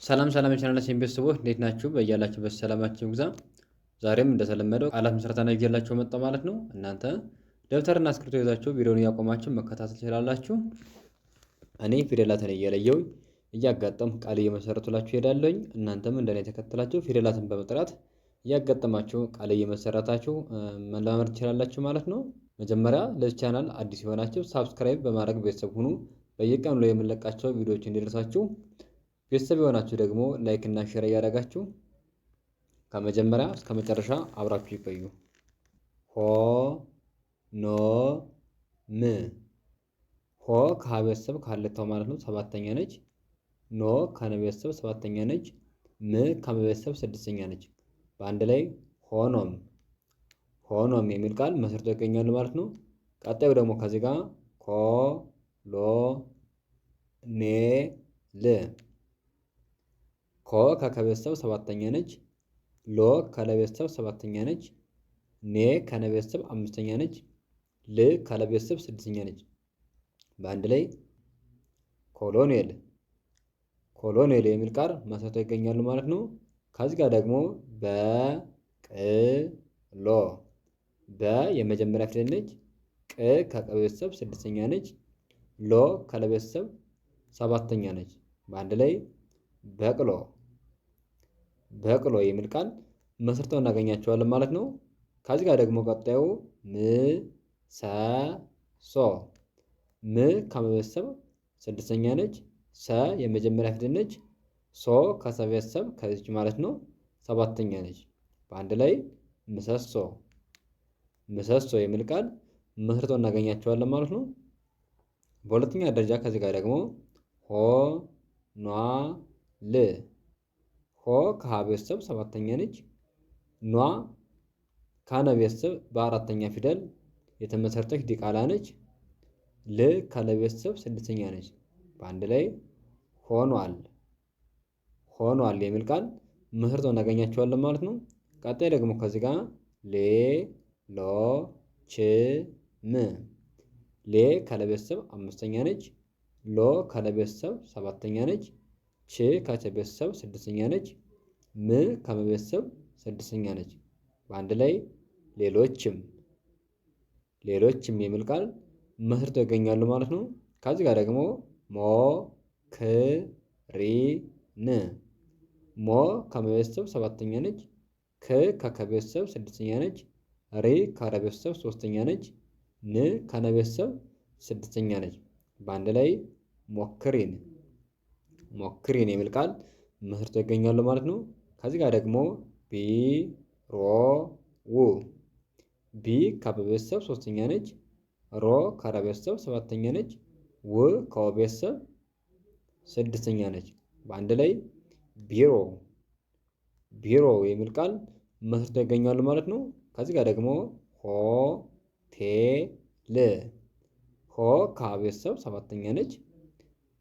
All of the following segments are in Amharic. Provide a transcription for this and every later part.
ሰላም ሰላም የቻናላችን ቤተሰቦች እንዴት ናችሁ? በያላችሁበት ሰላማችሁ ይብዛ። ዛሬም እንደተለመደው ቃላት ምስረታ ነው ይዤላችሁ መጣሁ ማለት ነው። እናንተ ደብተርና እስክሪብቶ ይዛችሁ ቪዲዮውን እያቆማችሁ መከታተል ትችላላችሁ። እኔ ፊደላትን እየለየው እያጋጠምኩ ቃል እየመሰረቱላችሁ እሄዳለሁኝ። እናንተም እንደኔ ተከትላችሁ ፊደላትን በመጥራት እያጋጠማችሁ ቃል እየመሰረታችሁ መለማመድ ትችላላችሁ ማለት ነው። መጀመሪያ ለዚህ ቻናል አዲስ የሆናችሁ ሳብስክራይብ በማድረግ ቤተሰብ ሁኑ። በየቀኑ ላይ የምንለቃቸው ቪዲዮዎች እንዲደርሳችሁ ቤተሰብ የሆናችሁ ደግሞ ላይክ እና ሼር እያደረጋችሁ ከመጀመሪያ እስከ መጨረሻ አብራችሁ ይቆዩ። ሆ ኖ ም ሆ ከሀ ቤተሰብ ካለታው ማለት ነው ሰባተኛ ነች። ኖ ከነ ቤተሰብ ሰባተኛ ነች። ም ከመ ቤተሰብ ስድስተኛ ነች። በአንድ ላይ ሆኖም ሆኖም የሚል ቃል መስርቶ ይገኛሉ ማለት ነው። ቀጣዩ ደግሞ ከዚህ ጋር ኮ ሎ ኔ ል ኮ ከከቤተሰብ ሰባተኛ ነች። ሎ ከለቤተሰብ ሰባተኛ ነች። ኔ ከነቤተሰብ አምስተኛ ነች። ል ከለቤተሰብ ስድስተኛ ነች። በአንድ ላይ ኮሎኔል ኮሎኔል የሚል ቃል መስርተው ይገኛሉ ማለት ነው። ከዚህ ጋር ደግሞ በቅሎ በ የመጀመሪያ ፊደል ነች። ቅ ከቀቤተሰብ ስድስተኛ ነች። ሎ ከለቤተሰብ ሰባተኛ ነች። በአንድ ላይ በቅሎ በቅሎ የሚል ቃል መስርተው እናገኛቸዋለን ማለት ነው። ከዚህ ጋር ደግሞ ቀጣዩ ምሰሶ ም ከመቤተሰብ ስድስተኛ ነች። ሰ የመጀመሪያ ፊደል ነች። ሶ ከሰቤተሰብ ከዚች ማለት ነው ሰባተኛ ነች። በአንድ ላይ ምሰሶ ምሰሶ የሚል ቃል መስርተው እናገኛቸዋለን ማለት ነው። በሁለተኛ ደረጃ ከዚህ ጋር ደግሞ ሆ ኗ ል ሆ ከሀ ቤተሰብ ሰባተኛ ነች። ኗ ከነ ቤተሰብ በአራተኛ ፊደል የተመሰረተች ዲቃላ ነች። ል ከለ ቤተሰብ ስድስተኛ ነች። በአንድ ላይ ሆኗል ሆኗል የሚል ቃል መስርተው እናገኛቸዋለን ማለት ነው። ቀጣይ ደግሞ ከዚህ ጋር ሌ ሎ ች ም ሌ ከለቤተሰብ አምስተኛ ነች። ሎ ከለቤተሰብ ሰባተኛ ነች። ች ከቤተሰብ ስድስተኛ ነች። ም ከመቤተሰብ ስድስተኛ ነች። በአንድ ላይ ሌሎችም ሌሎችም የሚል ቃል መስርተው ይገኛሉ ማለት ነው። ከዚህ ጋር ደግሞ ሞ ክ ሪ ን ሞ ከመቤተሰብ ሰባተኛ ነች። ክ ከከቤተሰብ ስድስተኛ ነች። ሪ ከረቤተሰብ ሶስተኛ ነች። ን ከነቤተሰብ ስድስተኛ ነች። በአንድ ላይ ሞክሪን ሞክሪን የሚል ቃል መስርተው ይገኛሉ ማለት ነው። ከዚህ ጋር ደግሞ ቢ ሮ ው ቢ ከበቤተሰብ ሶስተኛ ነች። ሮ ከረቤተሰብ ሰባተኛ ነች። ው ከወቤተሰብ ስድስተኛ ነች። በአንድ ላይ ቢሮ ቢሮ የሚል ቃል መስርተው ይገኛሉ ማለት ነው። ከዚህ ጋር ደግሞ ሆ ቴ ል ሆ ከቤተሰብ ሰባተኛ ነች።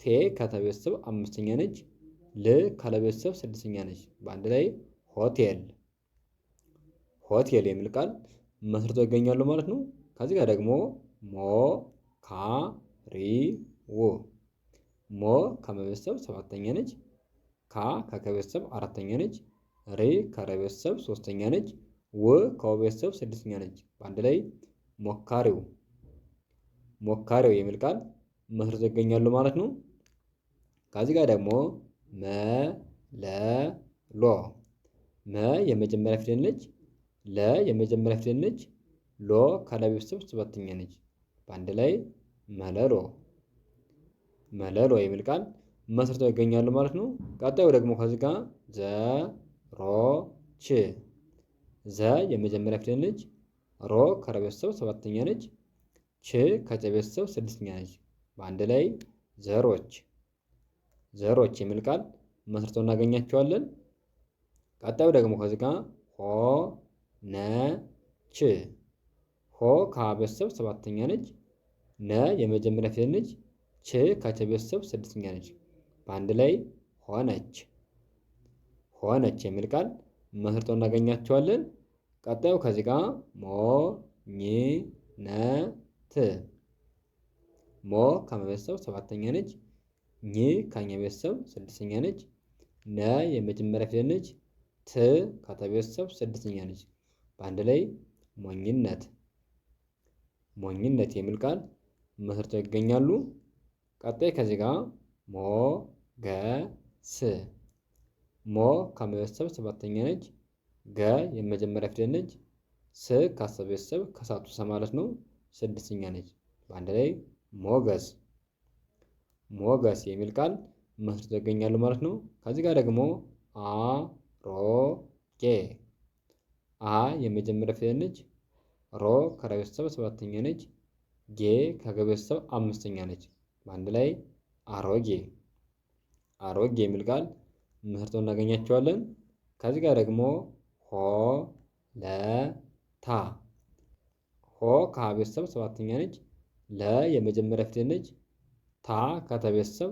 ቴ ከተቤተሰብ አምስተኛ ነች። ል ከለቤተሰብ ስድስተኛ ነች። በአንድ ላይ ሆቴል ሆቴል የሚል ቃል መስርተው ይገኛሉ ማለት ነው። ከዚህ ጋር ደግሞ ሞ ካ ሪ ው ሞ ከመቤተሰብ ሰባተኛ ነች። ካ ከከቤተሰብ አራተኛ ነች። ሪ ከረቤተሰብ ሶስተኛ ነች። ው ከወቤተሰብ ስድስተኛ ነች። በአንድ ላይ ሞካሪው ሞካሪው የሚል ቃል መስርተው ይገኛሉ ማለት ነው። ከዚህ ጋር ደግሞ መ ለ ሎ መ የመጀመሪያ ፊደል ነች። ለ የመጀመሪያ ፊደል ነች። ሎ ከለቤተሰብ ሰባተኛ ነች። በአንድ ላይ መለሎ መለሎ የሚል ቃል መስርተው ይገኛሉ ማለት ነው። ቀጣዩ ደግሞ ከዚህ ጋር ዘ ሮ ች ዘ የመጀመሪያ ፊደል ነች። ሮ ከረቤተሰብ ሰባተኛ ነች። ች ከጨቤተሰብ ስድስተኛ ነች። በአንድ ላይ ዘሮች ዘሮች የሚል ቃል መስርተው እናገኛቸዋለን። ቀጣዩ ደግሞ ከዚህ ጋር ሆ ነ ች ሆ ከቤተሰብ ሰባተኛ ነች። ነ የመጀመሪያ ፊደል ነች። ች ከቤተሰብ ስድስተኛ ነች። በአንድ ላይ ሆነች ሆነች የሚል ቃል መስርተው እናገኛቸዋለን። ቀጣዩ ከዚህ ጋር ሞ ኝ ነ ት ሞ ከመ ቤተሰብ ሰባተኛ ነች። ኝ ከኘ ቤተሰብ ስድስተኛ ነች። ነ የመጀመሪያ ፊደል ነች። ት ከተ ቤተሰብ ስድስተኛ ነች። በአንድ ላይ ሞኝነት። ሞኝነት የሚል ቃል መስርተው ይገኛሉ። ቀጣይ ከዚህ ጋር ሞገስ። ሞ ከመ ቤተሰብ ሰባተኛ ነች። ገ የመጀመሪያ ፊደል ነች። ስ ከሰ ቤተሰብ ከሳቱ ሰ ማለት ነው ስድስተኛ ነች። በአንድ ላይ ሞገስ። ሞገስ የሚል ቃል መስርተው ይገኛሉ ማለት ነው። ከዚህ ጋር ደግሞ አሮጌ። አ የመጀመሪያ ፊደል ነች። ሮ ከረ ቤተሰብ ሰባተኛ ነች። ጌ ከገ ቤተሰብ አምስተኛ ነች። በአንድ ላይ አሮጌ። አሮጌ የሚል ቃል መስርተው እናገኛቸዋለን። ከዚህ ጋር ደግሞ ሆለታ። ሆ ከሀ ቤተሰብ ሰባተኛ ነች። ለ የመጀመሪያ ፊደል ነች። ታ ከተ ቤተሰብ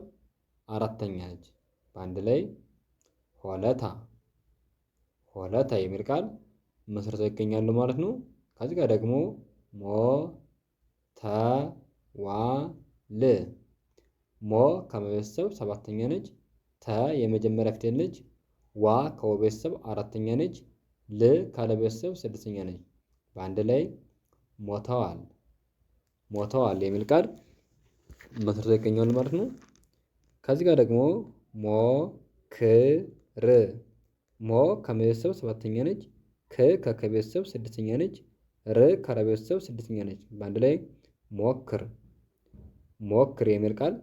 አራተኛ ነች። በአንድ ላይ ሆለታ። ሆለታ የሚል ቃል መስርተው ይገኛሉ ማለት ነው። ከዚህ ጋር ደግሞ ሞተዋል። ሞ ከመ ቤተሰብ ሰባተኛ ነች። ተ የመጀመሪያ ፊደል ነች። ዋ ከወ ቤተሰብ አራተኛ ነች። ል ካለ ቤተሰብ ስድስተኛ ነች። በአንድ ላይ ሞተዋል። ሞተዋል የሚል ቃል መስርተው ይገኛሉ ማለት ነው። ከዚህ ጋር ደግሞ ሞክር። ሞ ከመ ቤተሰብ ሰባተኛ ነች። ክ ከከ ቤተሰብ ስድስተኛ ነች። ር ከረ ቤተሰብ ስድስተኛ ነች። በአንድ ላይ ሞክር። ሞክር የሚል ቃል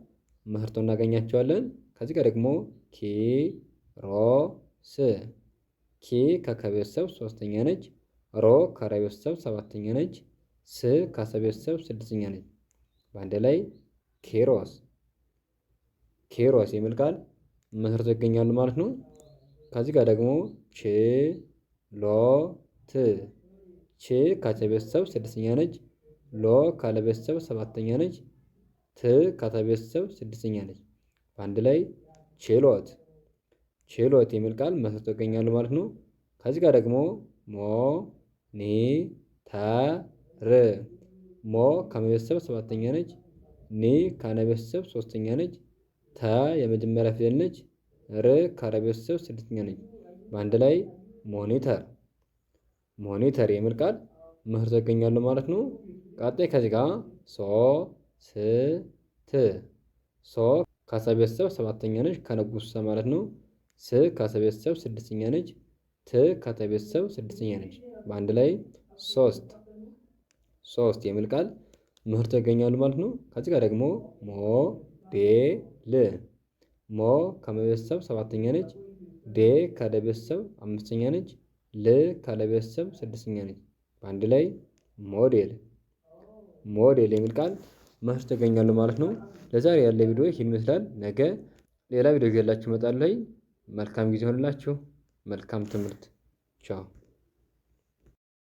መስርተው እናገኛቸዋለን። ከዚህ ጋር ደግሞ ኪሮስ። ኪ ከከ ቤተሰብ ሶስተኛ ነች። ሮ ከረ ቤተሰብ ሰባተኛ ነች። ስ ከሰ ቤተሰብ ስድስተኛ ነች። በአንድ ላይ ኪሮስ። ኪሮስ የሚል ቃል መስርተው ይገኛሉ ማለት ነው። ከዚህ ጋር ደግሞ ችሎት። ች ከቸ ቤተሰብ ስድስተኛ ነች። ሎ ካለ ቤተሰብ ሰባተኛ ነች። ት ከተ ቤተሰብ ስድስተኛ ነች። በአንድ ላይ ችሎት። ችሎት የሚል ቃል መስርተው ይገኛሉ ማለት ነው። ከዚህ ጋር ደግሞ ሞኒተር። ሞ ከመ ቤተሰብ ሰባተኛ ነች። ኒ ከነ ቤተሰብ ሶስተኛ ነች። ተ የመጀመሪያ ፊደል ነች። ር ከረ ቤተሰብ ስድስተኛ ነች። በአንድ ላይ ሞኒተር። ሞኒተር የሚል ቃል መስርተው ይገኛሉ ማለት ነው። ቀጣይ ከዚህ ጋር ሶስት። ሶ ከሰ ቤተሰብ ሰባተኛ ነች ከንጉሱ ሰ ማለት ነው። ስ ከሰ ቤተሰብ ስድስተኛ ነች። ት ከተ ቤተሰብ ስድስተኛ ነች። በአንድ ላይ ሶስት። ሶስት የሚል ቃል መስርተው ይገኛሉ ማለት ነው። ከዚህ ጋር ደግሞ ሞዴል። ሞ ከመ ቤተሰብ ሰባተኛ ነች። ዴ ከደ ቤተሰብ አምስተኛ ነች። ል ካለ ቤተሰብ ስድስተኛ ነች። በአንድ ላይ ሞዴል። ሞዴል የሚል ቃል መስርተው ይገኛሉ ማለት ነው። ለዛሬ ያለ ቪዲዮ ይህን ይመስላል። ነገ ሌላ ቪዲዮ ይዤላችሁ እመጣለሁ። መልካም ጊዜ ሆንላችሁ። መልካም ትምህርት። ቻው